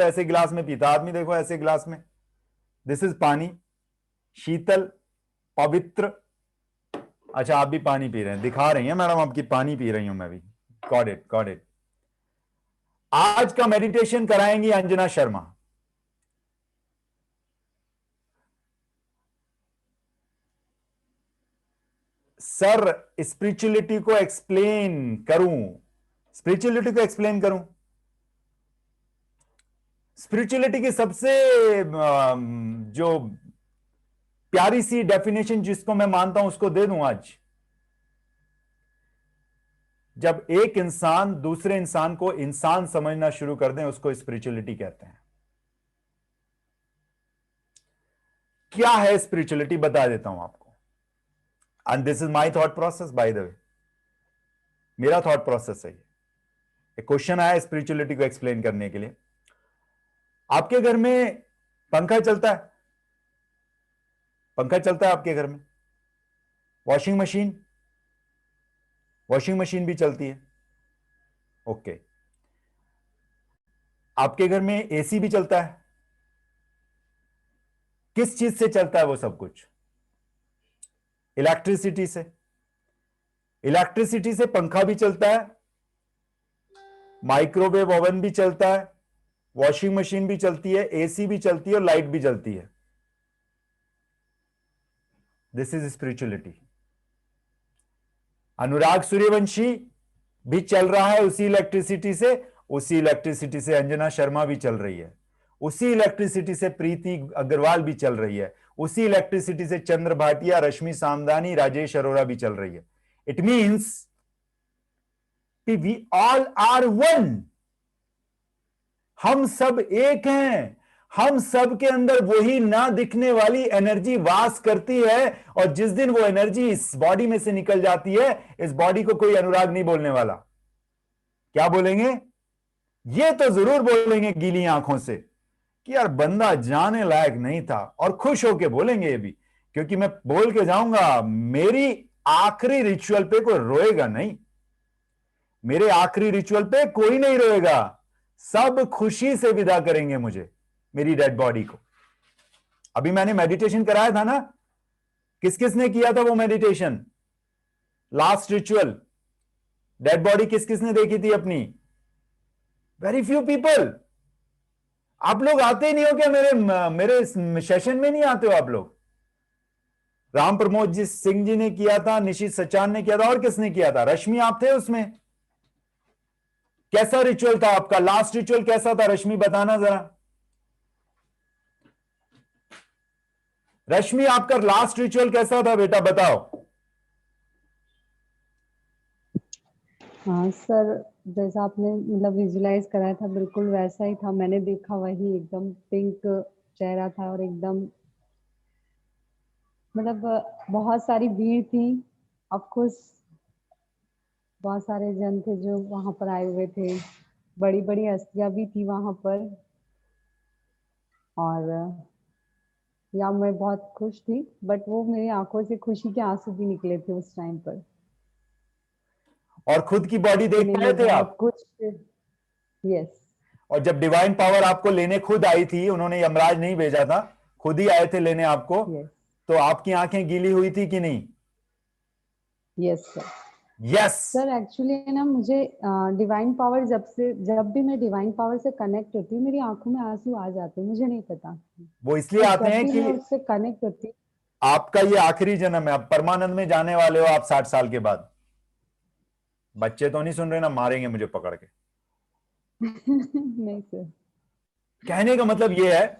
ऐसे गिलास में पीता आदमी, देखो ऐसे गिलास में, दिस इज पानी, शीतल, पवित्र। अच्छा आप भी पानी पी रहे हैं, दिखा रही हैं मैडम आपकी पानी पी रही हूं मैं भी। Got it, got it. आज का मेडिटेशन कराएंगी अंजना शर्मा। सर स्पिरिचुअलिटी को एक्सप्लेन करूं, स्पिरिचुअलिटी को एक्सप्लेन करूं, स्पिरिचुअलिटी की सबसे जो प्यारी सी डेफिनेशन जिसको मैं मानता हूं उसको दे दूं आज। जब एक इंसान दूसरे इंसान को इंसान समझना शुरू कर दें उसको स्पिरिचुअलिटी कहते हैं। क्या है स्पिरिचुअलिटी बता देता हूं आपको, and this is my thought process by the way, मेरा थॉट प्रोसेस है। एक क्वेश्चन आया स्पिरिचुअलिटी को एक्सप्लेन करने के लिए। आपके घर में पंखा चलता है, पंखा चलता है आपके घर में, वॉशिंग मशीन, वॉशिंग मशीन भी चलती है, ओके। आपके घर में एसी भी चलता है। किस चीज से चलता है वो सब कुछ? इलेक्ट्रिसिटी से। इलेक्ट्रिसिटी से पंखा भी चलता है, माइक्रोवेव ओवन भी चलता है, वॉशिंग मशीन भी चलती है, एसी भी चलती है और लाइट भी जलती है। This is spirituality. Anurag Suryavanshi भी चल रहा है उसी इलेक्ट्रिसिटी से, उसी इलेक्ट्रिसिटी से अंजना शर्मा भी चल रही है, उसी इलेक्ट्रिसिटी से प्रीति अग्रवाल भी चल रही है, उसी इलेक्ट्रिसिटी से चंद्र भाटिया, रश्मि सामदानी, राजेश अरोरा भी चल रही है। It means we all are one. हम सब एक हैं, हम सब के अंदर वही ना दिखने वाली एनर्जी वास करती है, और जिस दिन वो एनर्जी इस बॉडी में से निकल जाती है, इस बॉडी को कोई अनुराग नहीं बोलने वाला। क्या बोलेंगे? ये तो जरूर बोलेंगे गीली आंखों से कि यार बंदा जाने लायक नहीं था, और खुश होके बोलेंगे ये भी, क्योंकि मैं बोल के जाऊंगा मेरी आखिरी रिचुअल पे कोई रोएगा नहीं, मेरे आखिरी रिचुअल पे कोई नहीं रोएगा, सब खुशी से विदा करेंगे मुझे, मेरी डेड बॉडी को। अभी मैंने मेडिटेशन कराया था ना, किस किसने किया था वो meditation? Last ritual dead body किस किसने देखी थी अपनी? Very few people. आप लोग आते ही नहीं हो क्या मेरे सेशन में? नहीं आते हो आप लोग? राम प्रमोद जी सिंह जी ने किया था, निशित सचान ने किया था, और किसने किया था? रश्मि आप थे उसमें? कैसा रिचुअल था आपका? लास्ट रिचुअल कैसा था रश्मि, बताना जरा। रश्मि आपका लास्ट रिचुअल कैसा था बेटा, बताओ। हाँ सर, जैसा आपने मतलब विजुलाइज कराया था बिल्कुल वैसा ही था, मैंने देखा वही, एकदम पिंक चेहरा था और एकदम मतलब बहुत सारी भीड़ थी। ऑफ कोर्स बहुत सारे जन थे जो वहां पर आए हुए थे, बड़ी बड़ी हस्तियां भी थी वहां पर, और या मैं बहुत खुश थी, बट वो मेरी आंखों से खुशी के आंसू भी निकले थे उस टाइम पर। और खुद की बॉडी देख पाए थे आप? कुछ, यस। और जब डिवाइन पावर आपको लेने खुद आई थी, उन्होंने यमराज नहीं भेजा था, खुद ही आए थे लेने आपको, yes. तो आपकी आंखें गीली हुई थी कि नहीं? Yes sir. Yes sir actually ना मुझे डिवाइन पावर जब भी मैं डिवाइन पावर से कनेक्ट होती हूँ, मेरी आंखों में आंसू आ जाते हैं, मुझे नहीं पता वो इसलिए आते हैं जब भी कि मैं उससे कनेक्ट होती हूँ। आपका ये आखिरी जन्म है, आप परमानंद में जाने वाले हो आप 60 साल के बाद। बच्चे तो नहीं सुन रहे ना, मारेंगे मुझे पकड़ के। नहीं सर। कहने का मतलब ये है।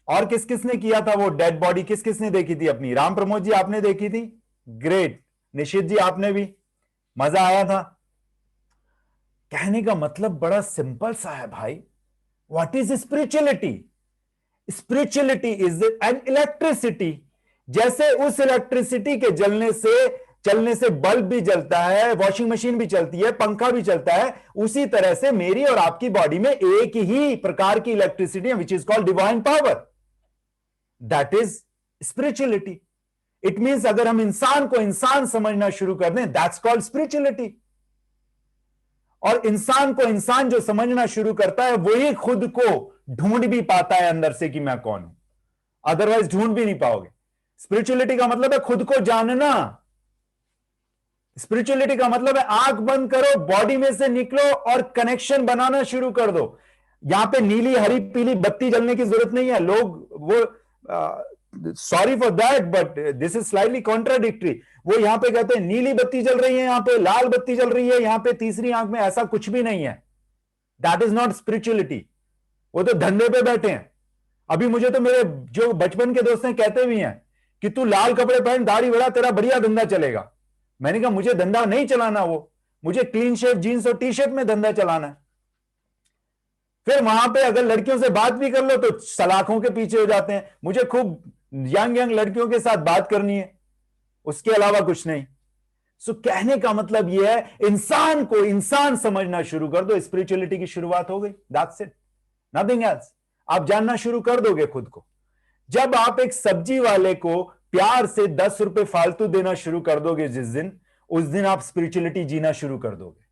और किस किसने किया था वो डेड बॉडी, किस किसने देखी थी अपनी? राम प्रमोद जी आपने देखी थी, ग्रेट। निशित जी आपने भी, मजा आया था। कहने का मतलब बड़ा सिंपल सा है भाई। What is spirituality? Spirituality is an electricity. जैसे उस इलेक्ट्रिसिटी के चलने से बल्ब भी जलता है, वॉशिंग मशीन भी चलती है, पंखा भी चलता है, उसी तरह से मेरी और आपकी बॉडी में एक ही प्रकार की इलेक्ट्रिसिटी है, which is called divine power. That is spirituality. It means अगर हम इंसान को इंसान समझना शुरू कर दें, दैट्स कॉल्ड स्पिरिचुअलिटी। और इंसान को इंसान जो समझना शुरू करता है वही खुद को ढूंढ भी पाता है अंदर से कि मैं कौन हूं, अदरवाइज ढूंढ भी नहीं पाओगे। स्पिरिचुअलिटी का मतलब है खुद को जानना। स्पिरिचुअलिटी का मतलब है आंख बंद करो, बॉडी में से निकलो और कनेक्शन बनाना शुरू कर दो। यहां पे नीली हरी पीली बत्ती जलने की जरूरत नहीं है। लोग वो sorry for that but this is slightly contradictory. वो यहां पे कहते हैं नीली बत्ती जल रही है, यहां पे लाल बत्ती जल रही है, यहां पे तीसरी आंख में, ऐसा कुछ भी नहीं है। That is not spirituality. वो तो धंधे पे बैठे हैं। अभी मुझे तो मेरे जो बचपन के दोस्त हैं कहते भी हैं कि तू लाल कपड़े पहन, दाढ़ी बढ़ा, तेरा बढ़िया धंधा चलेगा। मैंने कहा मुझे धंधा नहीं चलाना, वो मुझे क्लीन शेव जीन्स और टी शर्ट में धंधा चलाना है। फिर वहां पे अगर लड़कियों से बात भी कर लो तो सलाखों के पीछे हो जाते हैं। मुझे खूब यंग यंग लड़कियों के साथ बात करनी है, उसके अलावा कुछ नहीं। सो कहने का मतलब यह है इंसान को इंसान समझना शुरू कर दो, स्पिरिचुअलिटी की शुरुआत हो गई। That's it, nothing else. आप जानना शुरू कर दोगे खुद को। जब आप एक सब्जी वाले को प्यार से 10 रुपए फालतू देना शुरू कर दोगे जिस दिन, उस दिन आप स्पिरिचुअलिटी जीना शुरू कर दोगे।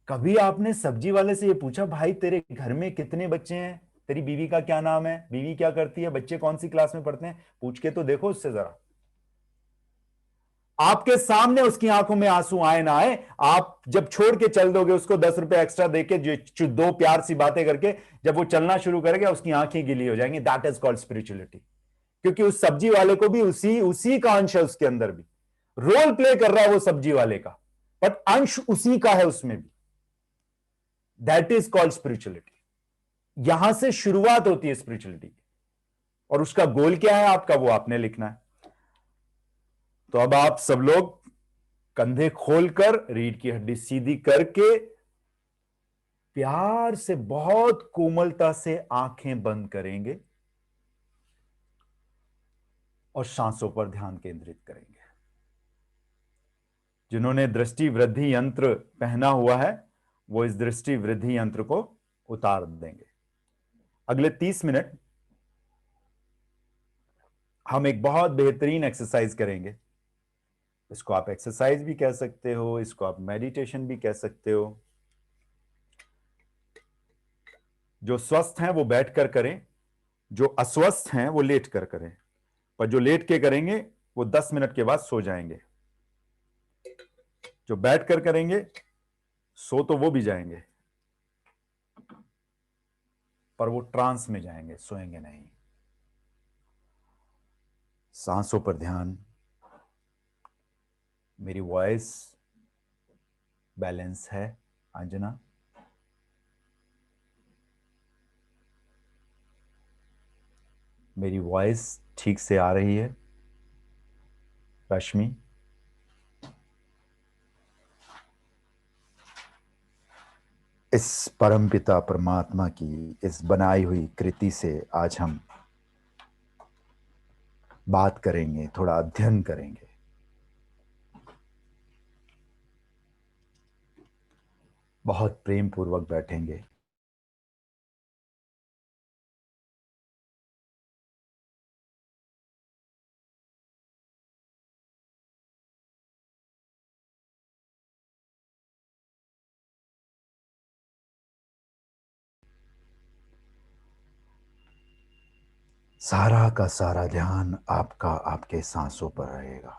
कभी आपने सब्जी वाले से यह पूछा भाई तेरे घर में कितने बच्चे हैं, तेरी बीवी का क्या नाम है, बीवी क्या करती है, बच्चे कौन सी क्लास में पढ़ते हैं? पूछ के तो देखो उससे जरा। आपके सामने उसकी आंखों में आंसू आए ना आए, आप जब छोड़ के चल दोगे उसको 10 रुपए एक्स्ट्रा देके, जो दो प्यार सी बातें करके, जब वो चलना शुरू करेगा उसकी आंखें गीली हो जाएंगी। That is called spirituality. क्योंकि उस सब्जी वाले को भी उसी उसी का अंश है, उसके अंदर भी रोल प्ले कर रहा है वो सब्जी वाले का, बट अंश उसी का है उसमें भी। That is called spirituality. यहां से शुरुआत होती है स्पिरिचुअलिटी, और उसका गोल क्या है आपका, वो आपने लिखना है। तो अब आप सब लोग कंधे खोलकर, रीढ़ की हड्डी सीधी करके, प्यार से बहुत कोमलता से आंखें बंद करेंगे और सांसों पर ध्यान केंद्रित करेंगे। जिन्होंने दृष्टि वृद्धि यंत्र पहना हुआ है वो इस दृष्टि वृद्धि यंत्र को उतार देंगे। अगले 30 मिनट हम एक बहुत बेहतरीन एक्सरसाइज करेंगे। इसको आप एक्सरसाइज भी कह सकते हो, इसको आप मेडिटेशन भी कह सकते हो। जो स्वस्थ हैं वो बैठकर करें, जो अस्वस्थ हैं वो लेट कर करें। पर जो लेट के करेंगे वो 10 मिनट के बाद सो जाएंगे। जो बैठ कर करेंगे सो तो वो भी जाएंगे, पर वो ट्रांस में जाएंगे, सोएंगे नहीं। सांसों पर ध्यान। मेरी वॉइस बैलेंस है अंजना? मेरी वॉइस ठीक से आ रही है रश्मि? इस परमपिता परमात्मा की इस बनाई हुई कृति से आज हम बात करेंगे, थोड़ा अध्ययन करेंगे। बहुत प्रेम पूर्वक बैठेंगे। सारा का सारा ध्यान आपका आपके सांसों पर रहेगा।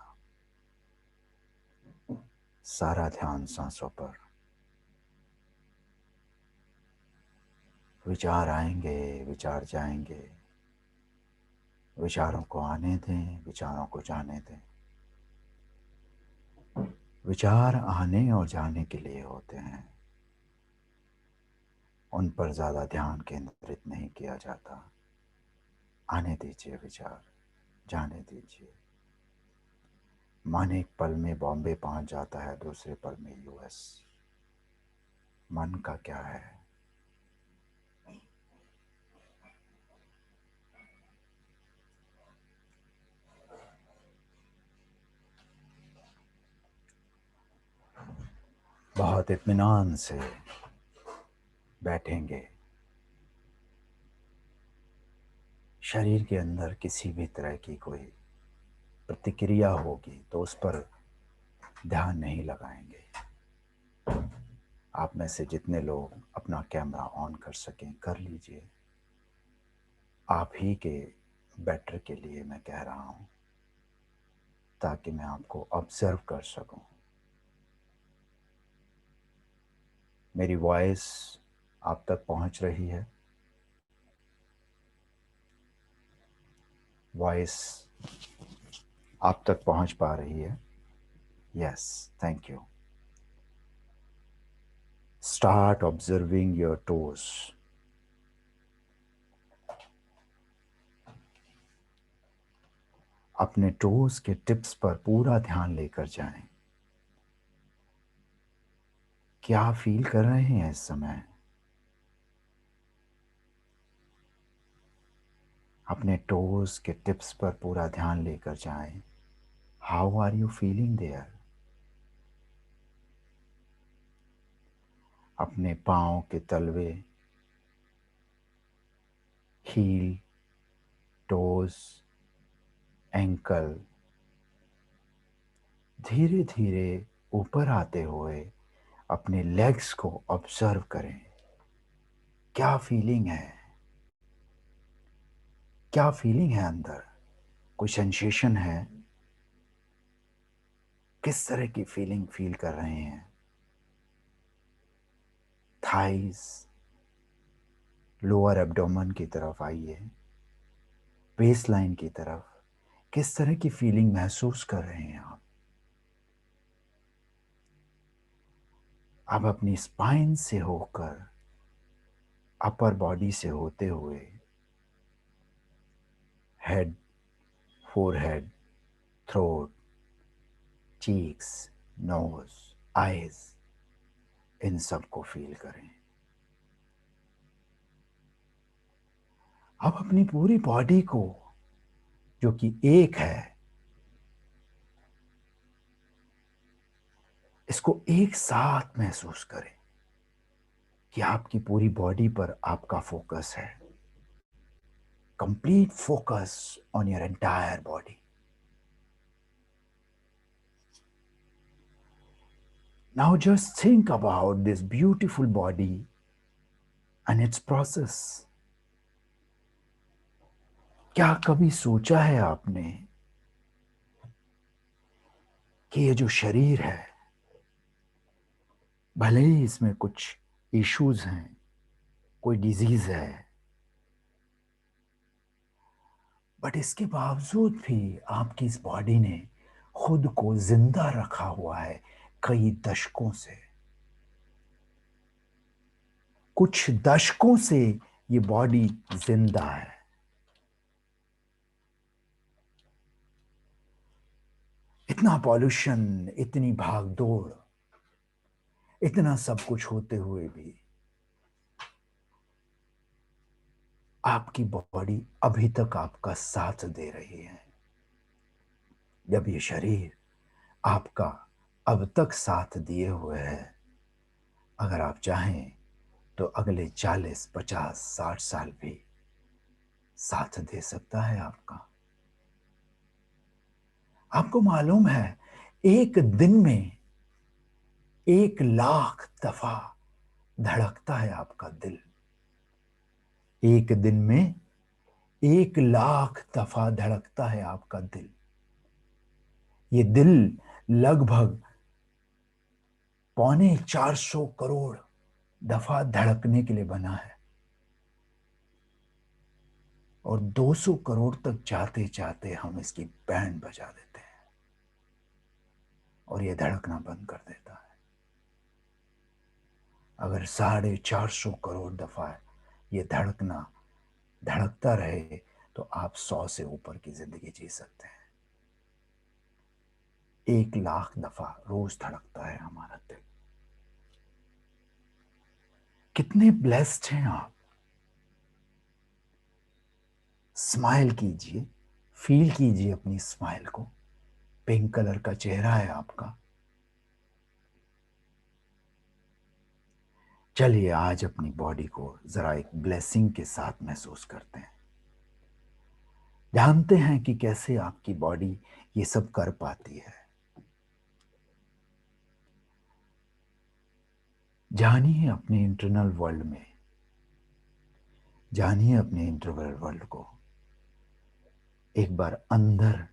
सारा ध्यान सांसों पर। विचार आएंगे, विचार जाएंगे। विचारों को आने दें, विचारों को जाने दें। विचार आने और जाने के लिए होते हैं, उन पर ज्यादा ध्यान केंद्रित नहीं किया जाता। आने दीजिए विचार, जाने दीजिए। मन एक पल में बॉम्बे पहुंच जाता है, दूसरे पल में यूएस। मन का क्या है? बहुत इत्मीनान से बैठेंगे। शरीर के अंदर किसी भी तरह की कोई प्रतिक्रिया होगी तो उस पर ध्यान नहीं लगाएंगे। आप में से जितने लोग अपना कैमरा ऑन कर सकें कर लीजिए। आप ही के बेटर के लिए मैं कह रहा हूँ, ताकि मैं आपको ऑब्जर्व कर सकूं। मेरी वॉइस आप तक पहुंच रही है? वॉइस आप तक पहुंच पा रही है? Yes, thank you. Start observing your toes. अपने टोज के टिप्स पर पूरा ध्यान लेकर जाएं। क्या फील कर रहे हैं इस समय? अपने टोज के टिप्स पर पूरा ध्यान लेकर जाएं। How are you feeling there? अपने पांव के तलवे, हील, टोज, एंकल धीरे धीरे ऊपर आते हुए अपने लेग्स को ऑब्जर्व करें। क्या फीलिंग है? क्या फीलिंग है अंदर? कोई सेंसेशन है? किस तरह की फीलिंग फील कर रहे हैं? थाइस, लोअर एब्डोमेन की तरफ आइए, बेस लाइन की तरफ। किस तरह की फीलिंग महसूस कर रहे हैं आप? अब अपनी स्पाइन से होकर अपर बॉडी से होते हुए head, forehead, throat, cheeks, nose, eyes, इन सब को फील करें। अब अपनी पूरी बॉडी को, जो कि एक है, इसको एक साथ महसूस करें कि आपकी पूरी बॉडी पर आपका फोकस है। Complete focus on your entire body. Now just think about this beautiful body and it's process. क्या कभी सोचा है आपने कि ये जो शरीर है, भले ही इसमें कुछ इश्यूज हैं, कोई डिजीज है, बट इसके बावजूद भी आपकी इस बॉडी ने खुद को जिंदा रखा हुआ है कई दशकों से। कुछ दशकों से ये बॉडी जिंदा है। इतना पॉल्यूशन, इतनी भागदौड़, इतना सब कुछ होते हुए भी आपकी बॉडी अभी तक आपका साथ दे रही है। जब ये शरीर आपका अब तक साथ दिए हुए है, अगर आप चाहें तो अगले 40, 50, 60 साल भी साथ दे सकता है आपका। आपको मालूम है, एक दिन में 1 लाख दफा धड़कता है आपका दिल। एक दिन में 1 लाख दफा धड़कता है आपका दिल। ये दिल लगभग 450 करोड़ दफा धड़कने के लिए बना है, और 200 करोड़ तक जाते जाते हम इसकी बैंड बजा देते हैं और ये धड़कना बंद कर देता है। अगर 450 करोड़ दफा ये धड़कता रहे तो आप 100 से ऊपर की जिंदगी जी सकते हैं। 1 लाख दफा रोज धड़कता है हमारा दिल। कितने ब्लेस्ड हैं आप। स्माइल कीजिए, फील कीजिए अपनी स्माइल को। पिंक कलर का चेहरा है आपका। चलिए आज अपनी बॉडी को जरा एक ब्लेसिंग के साथ महसूस करते हैं। जानते हैं कि कैसे आपकी बॉडी ये सब कर पाती है। जानिए अपने इंटरनल वर्ल्ड में, जानिए अपने इंटरनल वर्ल्ड को। एक बार अंदर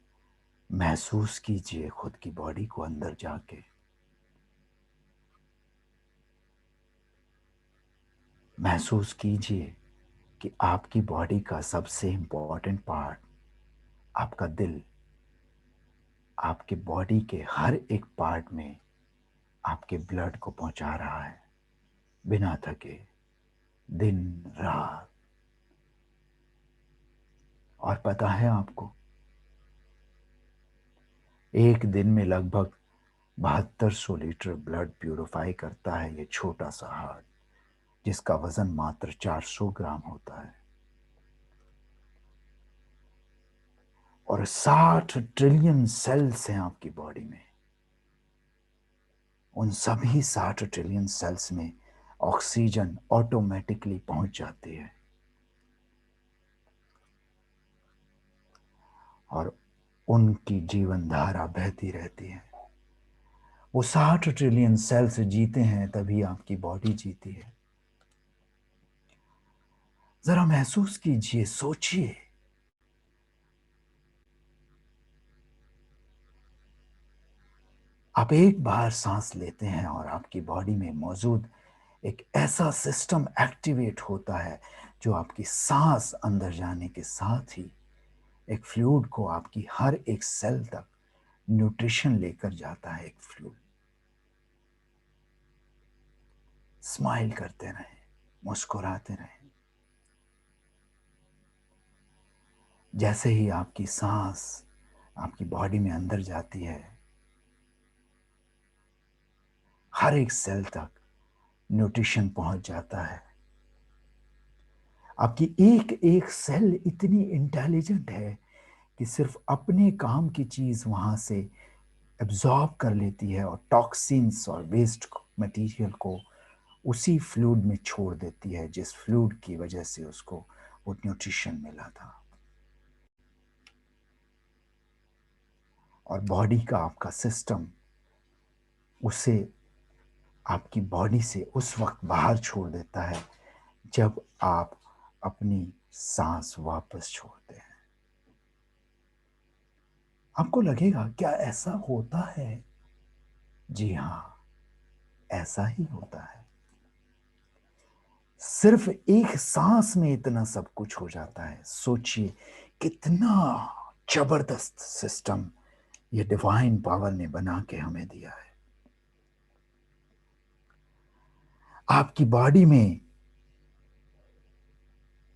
महसूस कीजिए खुद की बॉडी को अंदर जाके। महसूस कीजिए कि आपकी बॉडी का सबसे इंपॉर्टेंट पार्ट, आपका दिल, आपके बॉडी के हर एक पार्ट में आपके ब्लड को पहुंचा रहा है बिना थके, दिन रात। और पता है आपको, एक दिन में लगभग 7200 लीटर ब्लड प्यूरिफाई करता है ये छोटा सा हार्ट, जिसका वजन मात्र 400 ग्राम होता है। और 60 ट्रिलियन सेल्स हैं आपकी बॉडी में। उन सभी 60 ट्रिलियन सेल्स में ऑक्सीजन ऑटोमेटिकली पहुंच जाती है और उनकी जीवन धारा बहती रहती है। वो 60 ट्रिलियन सेल्स जीते हैं तभी आपकी बॉडी जीती है। जरा महसूस कीजिए, सोचिए। आप एक बार सांस लेते हैं और आपकी बॉडी में मौजूद एक ऐसा सिस्टम एक्टिवेट होता है जो आपकी सांस अंदर जाने के साथ ही एक फ्लूइड को आपकी हर एक सेल तक न्यूट्रिशन लेकर जाता है। एक फ्लूइड। स्माइल करते रहें, मुस्कुराते रहें। जैसे ही आपकी सांस आपकी बॉडी में अंदर जाती है, हर एक सेल तक न्यूट्रिशन पहुंच जाता है। आपकी एक एक सेल इतनी इंटेलिजेंट है कि सिर्फ अपने काम की चीज वहां से एब्जॉर्ब कर लेती है और टॉक्सिन्स और वेस्ट मटेरियल को उसी फ्लूइड में छोड़ देती है, जिस फ्लूइड की वजह से उसको वो न्यूट्रिशन मिला था। और बॉडी का आपका सिस्टम उसे आपकी बॉडी से उस वक्त बाहर छोड़ देता है जब आप अपनी सांस वापस छोड़ते हैं। आपको लगेगा क्या ऐसा होता है? जी हां, ऐसा ही होता है। सिर्फ एक सांस में इतना सब कुछ हो जाता है। सोचिए कितना जबरदस्त सिस्टम ये डिवाइन पावर ने बना के हमें दिया है। आपकी बॉडी में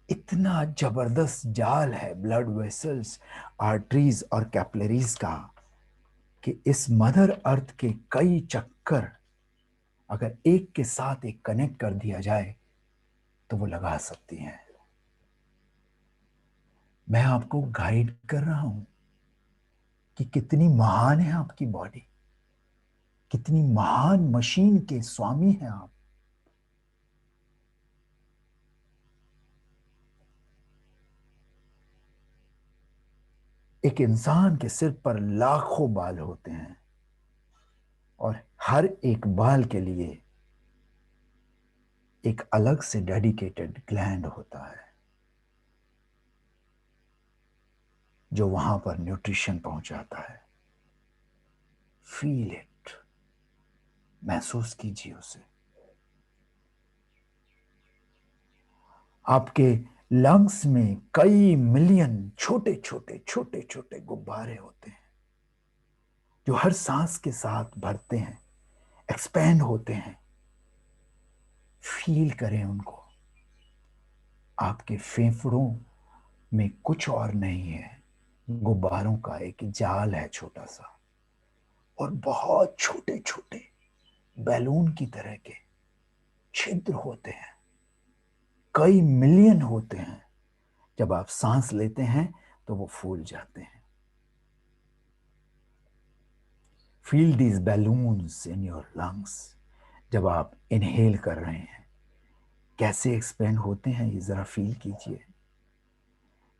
इतना जबरदस्त जाल है ब्लड वेसल्स, आर्टरीज और कैपिलरीज का कि इस मदर अर्थ के कई चक्कर अगर एक के साथ एक कनेक्ट कर दिया जाए तो वो लगा सकती हैं। मैं आपको गाइड कर रहा हूं कि कितनी महान है आपकी बॉडी, कितनी महान मशीन के स्वामी हैं आप। एक इंसान के सिर पर लाखों बाल होते हैं और हर एक बाल के लिए एक अलग से डेडिकेटेड ग्लैंड होता है जो वहां पर न्यूट्रिशन पहुंचाता है। फील इट, महसूस कीजिए उसे। आपके लंग्स में कई मिलियन छोटे छोटे छोटे छोटे गुब्बारे होते हैं जो हर सांस के साथ भरते हैं, एक्सपैंड होते हैं। फील करें उनको। आपके फेफड़ों में कुछ और नहीं है, गुब्बारों का एक जाल है छोटा सा, और बहुत छोटे छोटे बैलून की तरह के छिद्र होते हैं, कई मिलियन होते हैं। जब आप सांस लेते हैं तो वो फूल जाते हैं। Feel these balloons in your lungs. जब आप इनहेल कर रहे हैं कैसे एक्सपेंड होते हैं, ये जरा फील कीजिए।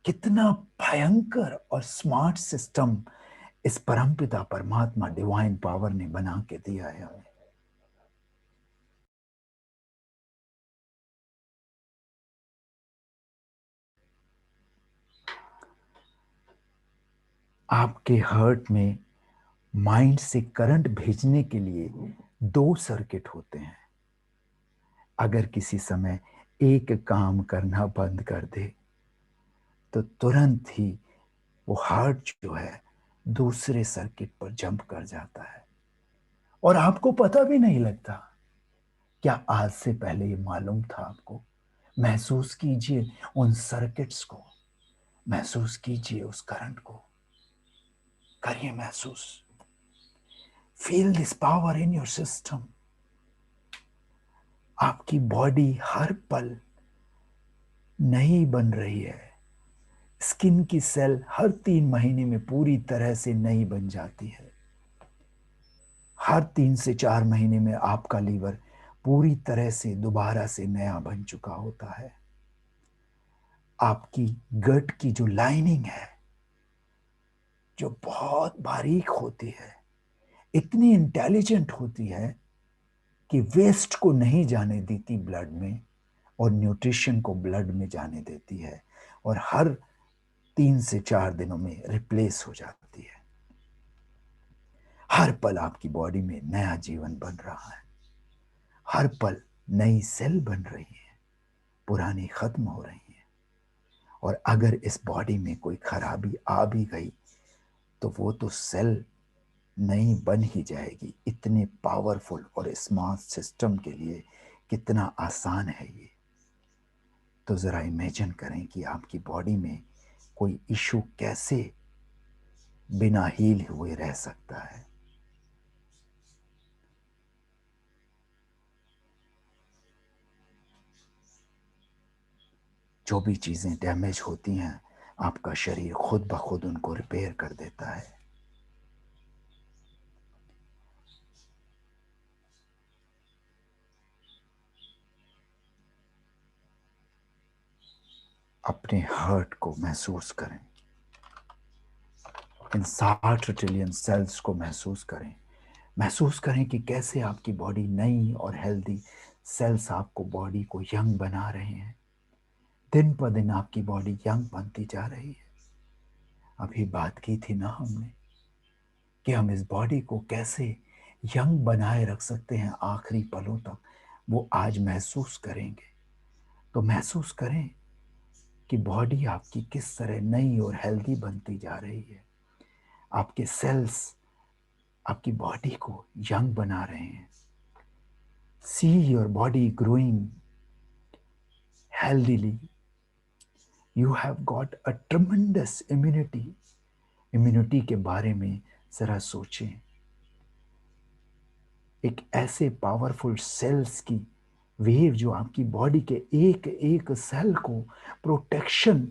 कितना भयंकर और स्मार्ट सिस्टम इस परमपिता परमात्मा डिवाइन पावर ने बना के दिया है हमें। आपके हार्ट में माइंड से करंट भेजने के लिए 2 सर्किट होते हैं। अगर किसी समय एक काम करना बंद कर दे तो तुरंत ही वो हार्ट जो है दूसरे सर्किट पर जंप कर जाता है और आपको पता भी नहीं लगता। क्या आज से पहले ये मालूम था आपको? महसूस कीजिए उन सर्किट्स को, महसूस कीजिए उस करंट को, करिए महसूस। Feel this power in your system. आपकी बॉडी हर पल नई बन रही है। स्किन की सेल हर 3 महीने में पूरी तरह से नई बन जाती है। हर 3 से 4 महीने में आपका लीवर पूरी तरह से दोबारा से नया बन चुका होता है। आपकी गट की जो लाइनिंग है, जो बहुत बारीक होती है, इतनी इंटेलिजेंट होती है कि वेस्ट को नहीं जाने देती ब्लड में और न्यूट्रिशन को ब्लड में जाने देती है और हर 3 से 4 दिनों में रिप्लेस हो जाती है। हर पल आपकी बॉडी में नया जीवन बन रहा है। हर पल नई सेल बन रही है, पुरानी खत्म हो रही है। और अगर इस बॉडी में कोई खराबी आ भी गई तो वो तो सेल नई बन ही जाएगी। इतने पावरफुल और स्मार्ट सिस्टम के लिए कितना आसान है ये। तो जरा इमेजिन करें कि आपकी बॉडी में कोई इशू कैसे बिना हील हुए रह सकता है। जो भी चीजें डैमेज होती हैं, आपका शरीर खुद ब खुद उनको रिपेयर कर देता है। अपने हार्ट को महसूस करें, इन 60 ट्रिलियन सेल्स को महसूस करें। महसूस करें कि कैसे आपकी बॉडी नई और हेल्दी सेल्स आपको बॉडी को यंग बना रहे हैं। दिन पर दिन आपकी बॉडी यंग बनती जा रही है। अभी बात की थी ना हमने कि हम इस बॉडी को कैसे यंग बनाए रख सकते हैं आखिरी पलों तक। वो आज महसूस करेंगे। तो महसूस करें कि बॉडी आपकी किस तरह नई और हेल्दी बनती जा रही है। आपके सेल्स आपकी बॉडी को यंग बना रहे हैं। See your body growing healthily. You have got a tremendous immunity. Immunity के बारे में जरा सोचें। एक ऐसे पावरफुल सेल्स की वेव जो आपकी बॉडी के एक एक सेल को प्रोटेक्शन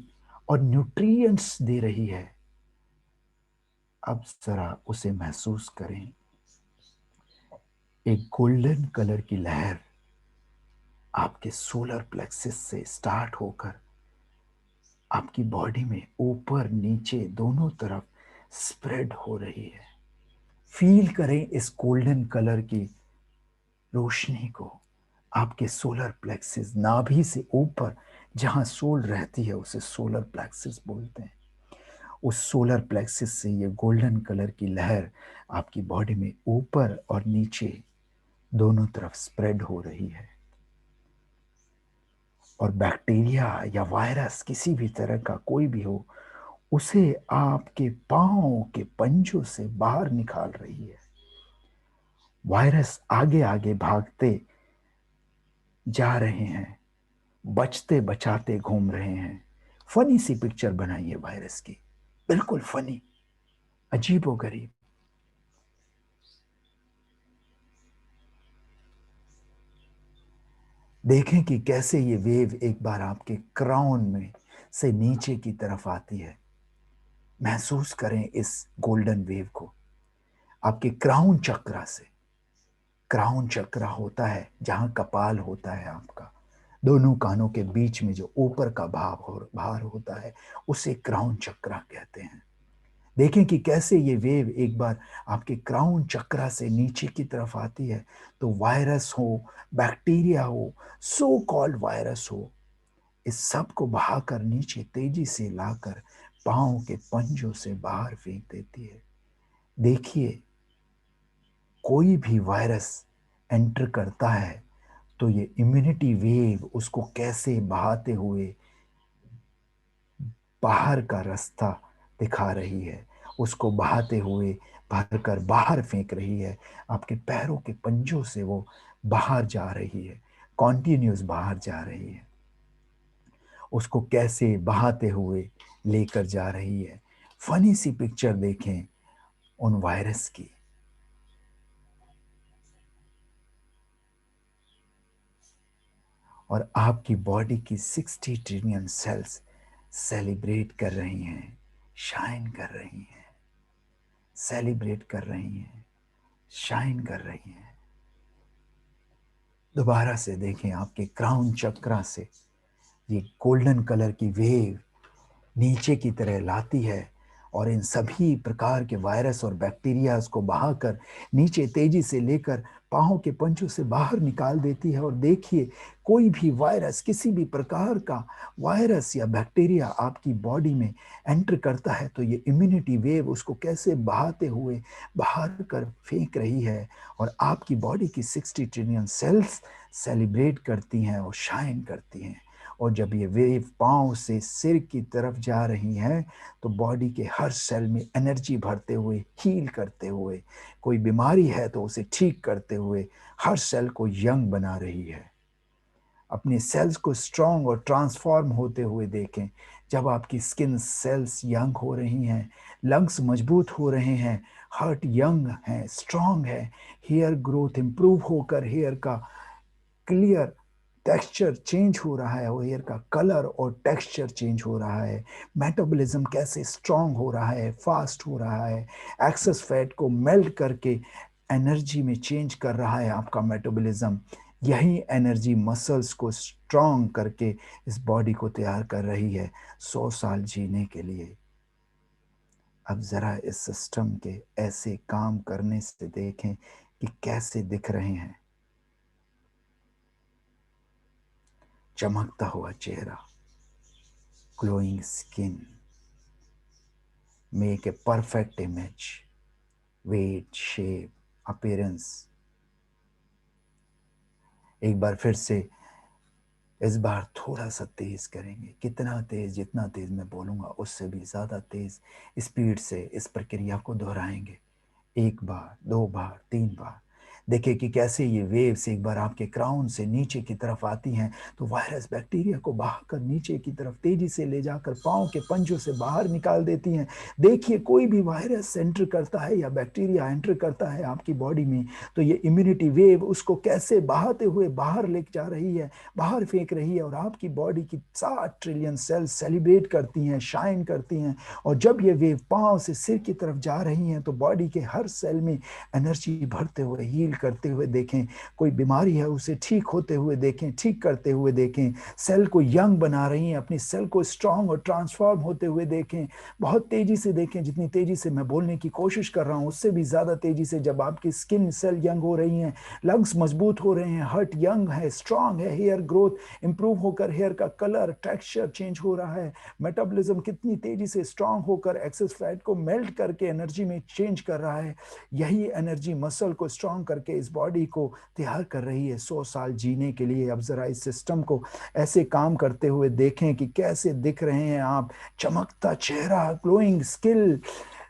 और न्यूट्रिएंट्स दे रही है। अब जरा उसे महसूस करें। एक गोल्डन कलर की लहर आपके सोलर प्लेक्सिस से स्टार्ट होकर आपकी बॉडी में ऊपर नीचे दोनों तरफ स्प्रेड हो रही है। फील करें इस गोल्डन कलर की रोशनी को। आपके सोलर प्लेक्सिस नाभि से ऊपर जहां सोल रहती है उसे सोलर प्लेक्सिस बोलते हैं। उस सोलर प्लेक्सिस से ये गोल्डन कलर की लहर आपकी बॉडी में ऊपर और नीचे दोनों तरफ स्प्रेड हो रही है। और बैक्टीरिया या वायरस किसी भी तरह का कोई भी हो, उसे आपके पांव के पंजों से बाहर निकाल रही है। वायरस आगे आगे भागते जा रहे हैं, बचते बचाते घूम रहे हैं। फनी सी पिक्चर बनाइए वायरस की, बिल्कुल फनी, अजीबोगरीब। देखें कि कैसे ये वेव एक बार आपके क्राउन में से नीचे की तरफ आती है। महसूस करें इस गोल्डन वेव को आपके क्राउन चक्रा से। क्राउन चक्रा होता है जहां कपाल होता है आपका, दोनों कानों के बीच में जो ऊपर का भार होता है उसे क्राउन चक्रा कहते हैं। देखें कि कैसे ये वेव एक बार आपके क्राउन चक्रा से नीचे की तरफ आती है तो वायरस हो, बैक्टीरिया हो, सो कॉल्ड वायरस हो, इस सब को बहाकर नीचे तेजी से लाकर पांव के पंजों से बाहर फेंक देती है। देखिए, कोई भी वायरस एंटर करता है तो ये इम्यूनिटी वेव उसको कैसे बहाते हुए बाहर का रास्ता दिखा रही है, उसको बहाते हुए भर कर बाहर फेंक रही है। आपके पैरों के पंजों से वो बाहर जा रही है, कॉन्टिन्यूस बाहर जा रही है। उसको कैसे बहाते हुए लेकर जा रही है। फनी सी पिक्चर देखें उन वायरस की। और आपकी बॉडी की 60 ट्रिलियन सेल्स सेलिब्रेट कर रही हैं, शाइन कर रही हैं, सेलिब्रेट कर रही हैं, शाइन कर रही हैं। दोबारा से देखें, आपके क्राउन चक्रा से ये गोल्डन कलर की वेव नीचे की तरह लाती है और इन सभी प्रकार के वायरस और बैक्टीरिया को बहाकर नीचे तेजी से लेकर पांवों के पंजों से बाहर निकाल देती है। और देखिए, कोई भी वायरस, किसी भी प्रकार का वायरस या बैक्टीरिया आपकी बॉडी में एंटर करता है तो ये इम्यूनिटी वेव उसको कैसे बहाते हुए बाहर कर फेंक रही है। और आपकी बॉडी की 60 ट्रिलियन सेल्स सेलिब्रेट करती हैं और शाइन करती हैं। और जब ये वेव पांव से सिर की तरफ जा रही हैं तो बॉडी के हर सेल में एनर्जी भरते हुए, हील करते हुए, कोई बीमारी है तो उसे ठीक करते हुए हर सेल को यंग बना रही है। अपने सेल्स को स्ट्रांग और ट्रांसफॉर्म होते हुए देखें। जब आपकी स्किन सेल्स यंग हो रही हैं, लंग्स मजबूत हो रहे हैं, हार्ट यंग है, स्ट्रांग है, हेयर ग्रोथ इंप्रूव होकर हेयर का क्लियर टेक्सचर चेंज हो रहा है, हेयर का कलर और टेक्सचर चेंज हो रहा है, मेटाबॉलिज्म कैसे स्ट्रांग हो रहा है, फास्ट हो रहा है, एक्सेस फैट को मेल्ट करके एनर्जी में चेंज कर रहा है आपका मेटाबॉलिज्म। यही एनर्जी मसल्स को स्ट्रांग करके इस बॉडी को तैयार कर रही है 100 साल जीने के लिए। अब जरा इस सिस्टम के ऐसे काम करने से देखें कि कैसे दिख रहे हैं। चमकता हुआ चेहरा, glowing skin, make a perfect image, weight, shape, appearance। एक बार फिर से, इस बार थोड़ा सा तेज करेंगे। कितना तेज? जितना तेज मैं बोलूंगा उससे भी ज्यादा तेज स्पीड से इस प्रक्रिया को दोहराएंगे। 1 बार, 2 बार, 3 बार। देखिए कि कैसे ये वेव्स एक बार आपके क्राउन से नीचे की तरफ आती हैं तो वायरस बैक्टीरिया को बहाकर नीचे की तरफ तेजी से ले जाकर पांव के पंजों से बाहर निकाल देती हैं। देखिए, कोई भी वायरस एंटर करता है या बैक्टीरिया एंटर करता है आपकी बॉडी में तो ये इम्यूनिटी वेव उसको कैसे बहाते हुए बाहर ले जा रही है, बाहर फेंक रही है। और आपकी बॉडी की 60 ट्रिलियन सेल्स सेलिब्रेट करती हैं, शाइन करती हैं। और जब ये वेव पांव से सिर की तरफ जा रही हैं तो बॉडी के हर सेल में एनर्जी भरते हुए, हील करते हुए देखें। कोई बीमारी है उसे ठीक होते हुए देखें, ठीक करते हुए देखें। सेल को यंग बना रही हैं, अपनी सेल को स्ट्रांग और ट्रांसफॉर्म होते हुए देखें। बहुत तेजी से देखें, जितनी तेजी से मैं बोलने की कोशिश कर रहा हूं उससे भी ज्यादा तेजी से। जब आपकी स्किन सेल यंग हो रही हैं, लंग्स मजबूत हो रहे हैं, हार्ट यंग है, स्ट्रांग है, हेयर ग्रोथ इंप्रूव होकर हेयर का कलर, टेक्सचर चेंज हो रहा है, मेटाबॉलिज्म कितनी तेजी से स्ट्रांग होकर एक्सेस फैट को मेल्ट करके एनर्जी में चेंज कर रहा है। यही एनर्जी मसल को स्ट्रांग करके इस बॉडी को तैयार कर रही है 100 साल जीने के लिए। अब जरा इस सिस्टम को ऐसे काम करते हुए देखें कि कैसे दिख रहे हैं आप। चमकता चेहरा, glowing skill,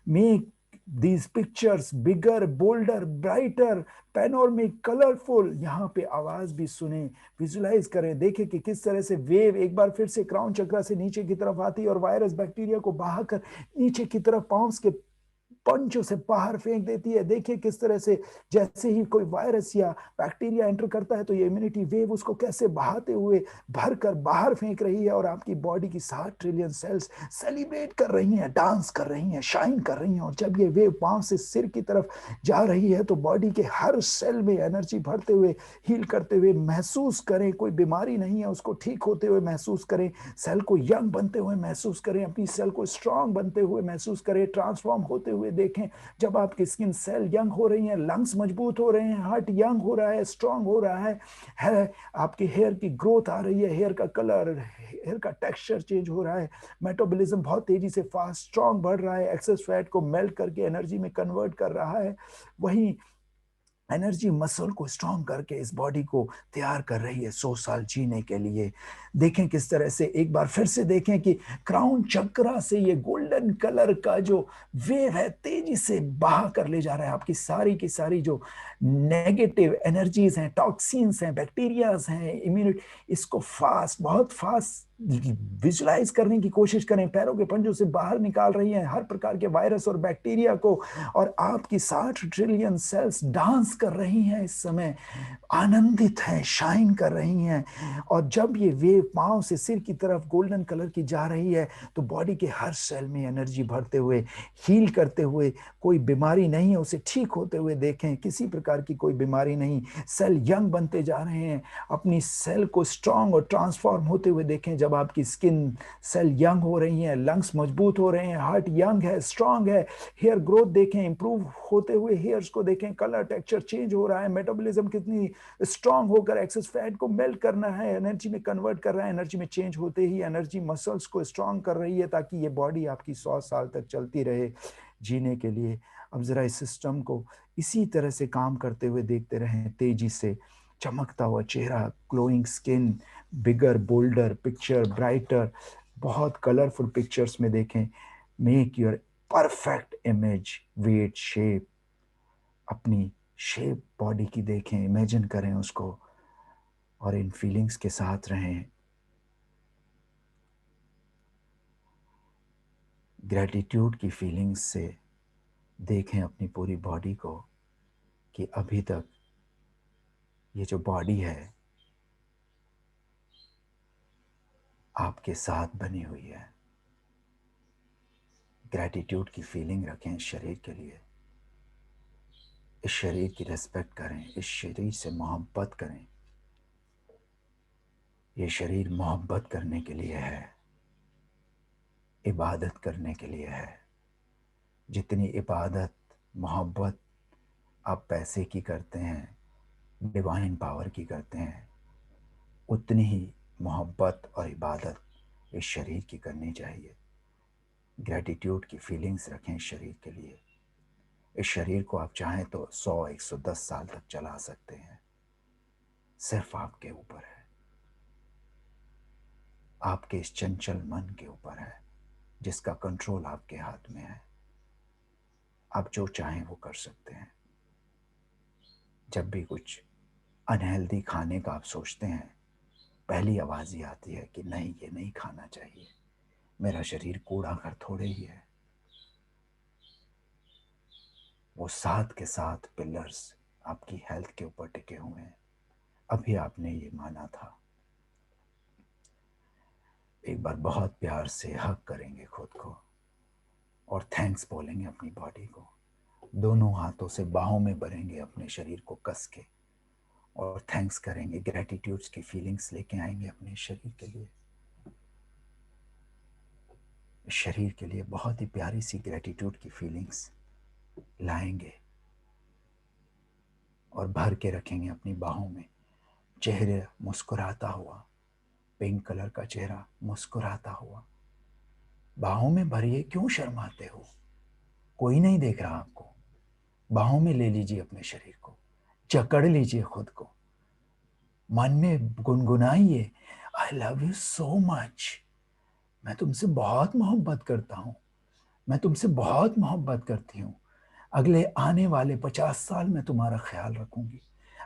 make these pictures bigger, bolder, brighter, panoramic, colorful। यहाँ पे आवाज भी सुने, विजुलाइज करें, देखें कि किस तरह से वेव एक बार फिर से क्राउन चक्रा से नीचे की तरफ आती है और वायरस बैक्टीरिया को बहाकर नीचे की तरफ पाउंस के पंचों से बाहर फेंक देती है। देखिए किस तरह से जैसे ही कोई वायरस या बैक्टीरिया एंटर करता है तो ये इम्यूनिटी वेव उसको कैसे बहाते हुए भरकर बाहर फेंक रही है। और आपकी बॉडी की 60 ट्रिलियन सेल्स सेलिब्रेट कर रही हैं, डांस कर रही हैं, शाइन कर रही हैं। और जब ये वेव पांव से सिर की तरफ जा रही है तो बॉडी के हर सेल में एनर्जी भरते हुए, हील करते हुए महसूस करें। कोई बीमारी नहीं है उसको ठीक होते हुए महसूस करें, सेल को यंग बनते हुए महसूस करें, अपनी सेल को स्ट्रांग बनते हुए महसूस करें, ट्रांसफॉर्म होते हुए देखें जब आपकी स्किन सेल यंग हो रही है, लंग्स मजबूत हो रहे हैं, हार्ट यंग हो रहा है, स्ट्रांग हो रहा है, आपकी हेयर की ग्रोथ आ रही है, हेयर का कलर, हेयर का टेक्सचर चेंज हो रहा है, मेटाबॉलिज्म बहुत तेजी से फास्ट स्ट्रांग बढ़ रहा है, एक्सेस फैट को मेल्ट करके एनर्जी में कन्वर्ट कर रहा है, वही एनर्जी मसल को स्ट्रांग करके इस बॉडी को तैयार कर रही है 100 साल जीने के लिए। देखें किस तरह से, एक बार फिर से देखें कि क्राउन चक्रा से ये गोल्डन कलर का जो वेव है तेजी से बहा कर ले जा रहा है आपकी सारी की सारी जो नेगेटिव एनर्जीज हैं, टॉक्सिन्स हैं, बैक्टीरियाज हैं, इम्यूनिटी, इसको फास्ट, बहुत फास्ट विजुलाइज करने की कोशिश करें, पैरों के पंजों से बाहर निकाल रही हैं हर प्रकार के वायरस और बैक्टीरिया को, और आपकी 60 ट्रिलियन सेल्स डांस कर रही हैं इस समय, आनंदित हैं, शाइन कर रही हैं। और जब ये वेव पांव से सिर की तरफ गोल्डन कलर की जा रही है तो बॉडी के हर सेल में एनर्जी भरते हुए, हील करते हुए, कोई बीमारी नहीं है उसे ठीक होते हुए देखें, किसी प्रकार की कोई बीमारी नहीं, सेल यंग बनते जा रहे हैं, अपनी सेल को स्ट्रांग और ट्रांसफॉर्म होते हुए देखें। जब आपकी स्किन सेल यंग हो रही है, लंग्स मजबूत हो रहे हैं, हार्ट यंग है, स्ट्रांग है, हेयर ग्रोथ देखें, इंप्रूव होते हुए हेयर्स को देखें, कलर टेक्सचर चेंज हो रहा है, मेटाबॉलिज्म कितनी स्ट्रांग होकर एक्सेस फैट को मेल्ट करना है, एनर्जी में कन्वर्ट कर रहा है, एनर्जी में चेंज होते ही एनर्जी मसल्स को स्ट्रांग कर रही है ताकि ये बॉडी आपकी 100 साल तक चलती रहे जीने के लिए। अब जरा इस सिस्टम को इसी तरह से काम करते हुए देखते रहें, तेजी से चमकता हुआ चेहरा, glowing skin, bigger bolder picture, brighter, बहुत कलरफुल पिक्चर्स में देखें। Make your perfect image, weight, shape, अपनी शेप बॉडी की देखें, इमेजिन करें उसको, और इन फीलिंग्स के साथ रहें। ग्रेटिट्यूड की फीलिंग्स से देखें अपनी पूरी बॉडी को कि अभी तक ये जो बॉडी है आपके साथ बनी हुई है। ग्रेटिट्यूड की फीलिंग रखें इस शरीर के लिए, इस शरीर की रिस्पेक्ट करें, इस शरीर से मोहब्बत करें। ये शरीर मोहब्बत करने के लिए है, इबादत करने के लिए है। जितनी इबादत मोहब्बत आप पैसे की करते हैं, डिवाइन पावर की करते हैं, उतनी ही मोहब्बत और इबादत इस शरीर की करनी चाहिए। ग्रेटिट्यूड की फीलिंग्स रखें इस शरीर के लिए। इस शरीर को आप चाहें तो 100-110 साल तक चला सकते हैं, सिर्फ आपके ऊपर है, आपके इस चंचल मन के ऊपर है जिसका कंट्रोल आपके हाथ में है। आप जो चाहें वो कर सकते हैं। जब भी कुछ अनहेल्दी खाने का आप सोचते हैं, पहली आवाज़ ये आती है कि नहीं, ये नहीं खाना चाहिए, मेरा शरीर कूड़ा घर थोड़े ही है। वो 7 के 7 पिलर्स आपकी हेल्थ के ऊपर टिके हुए हैं। अभी आपने ये माना था। एक बार बहुत प्यार से हग करेंगे खुद को और थैंक्स बोलेंगे अपनी बॉडी को। दोनों हाथों से बाहों में भरेंगे अपने शरीर को कस के और थैंक्स करेंगे। ग्रेटिट्यूड्स की फीलिंग्स लेके आएंगे अपने शरीर के लिए। शरीर के लिए बहुत ही प्यारी सी ग्रेटिट्यूड की फीलिंग्स लाएंगे और भर के रखेंगे अपनी बाहों में। चेहरे मुस्कुराता हुआ, पिंक कलर का चेहरा मुस्कुराता हुआ, बाहों में भरिए। क्यों शर्माते हो? कोई नहीं देख रहा आपको। बाहों में ले लीजिए अपने शरीर को, जकड़ लीजिए खुद को, मन में गुनगुनाइए, I love you so much, मैं तुमसे बहुत मोहब्बत करता हूँ, मैं तुमसे बहुत मोहब्बत करती हूँ। अगले आने वाले 50 साल में तुम्हारा ख्याल रखूंगी,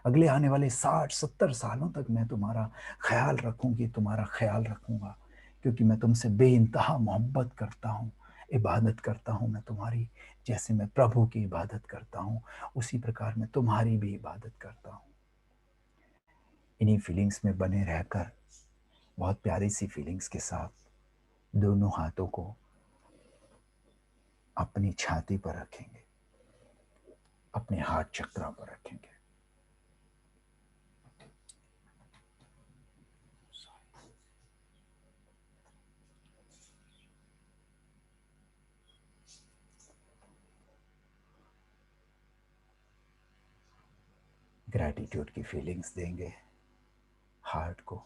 अगले आने वाले 60-70 सालों तक मैं तुम्हारा ख्याल रखूंगी, तुम्हारा ख्याल रखूंगा, क्योंकि मैं तुमसे बेइंतहा मोहब्बत करता हूँ, इबादत करता हूँ मैं तुम्हारी। जैसे मैं प्रभु की इबादत करता हूँ उसी प्रकार मैं तुम्हारी भी इबादत करता हूँ। इन्हीं फीलिंग्स में बने रहकर, बहुत प्यारी सी फीलिंग्स के साथ दोनों हाथों को अपनी छाती पर रखेंगे, अपने हार्ट चक्रा पर रखेंगे। ग्रैटिट्यूड की फीलिंग्स देंगे हार्ट को,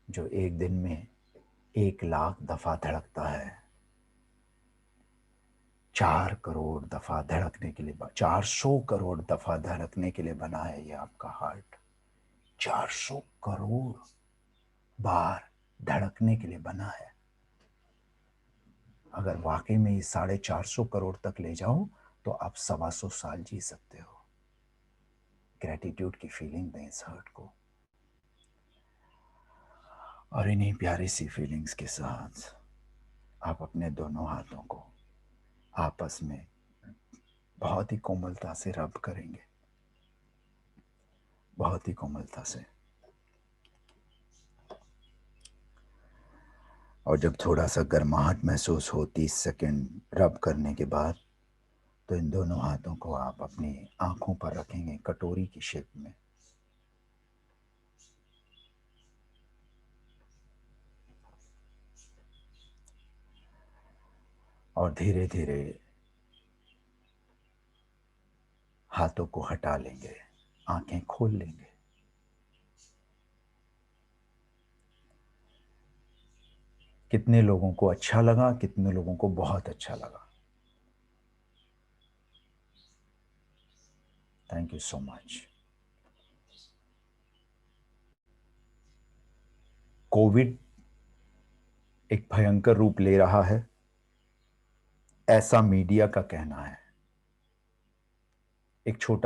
जो एक दिन में 1,00,000 दफा धड़कता है, 4 करोड़ दफा धड़कने के लिए, 400 करोड़ दफा धड़कने के लिए बना है ये आपका हार्ट। 400 करोड़ बार धड़कने के लिए बना है। अगर वाकई में ये 450 करोड़ तक ले जाओ तो आप 125 साल जी सकते हो। ग्रैटिट्यूड की फीलिंग दें इस हार्ट को, और इन्हीं प्यारी सी फीलिंग्स के साथ आप अपने दोनों हाथों को आपस में बहुत ही कोमलता से रब करेंगे, बहुत ही कोमलता से। और जब थोड़ा सा गर्माहट महसूस हो 30 सेकंड रब करने के बाद, तो इन दोनों हाथों को आप अपनी आंखों पर रखेंगे कटोरी की शेप में। और धीरे धीरे हाथों को हटा लेंगे, आंखें खोल लेंगे। कितने लोगों को अच्छा लगा, कितने लोगों को बहुत अच्छा लगा। Thank you so much. Covid एक भयंकर रूप ले रहा है, ऐसा मीडिया का कहना है। एक छोटा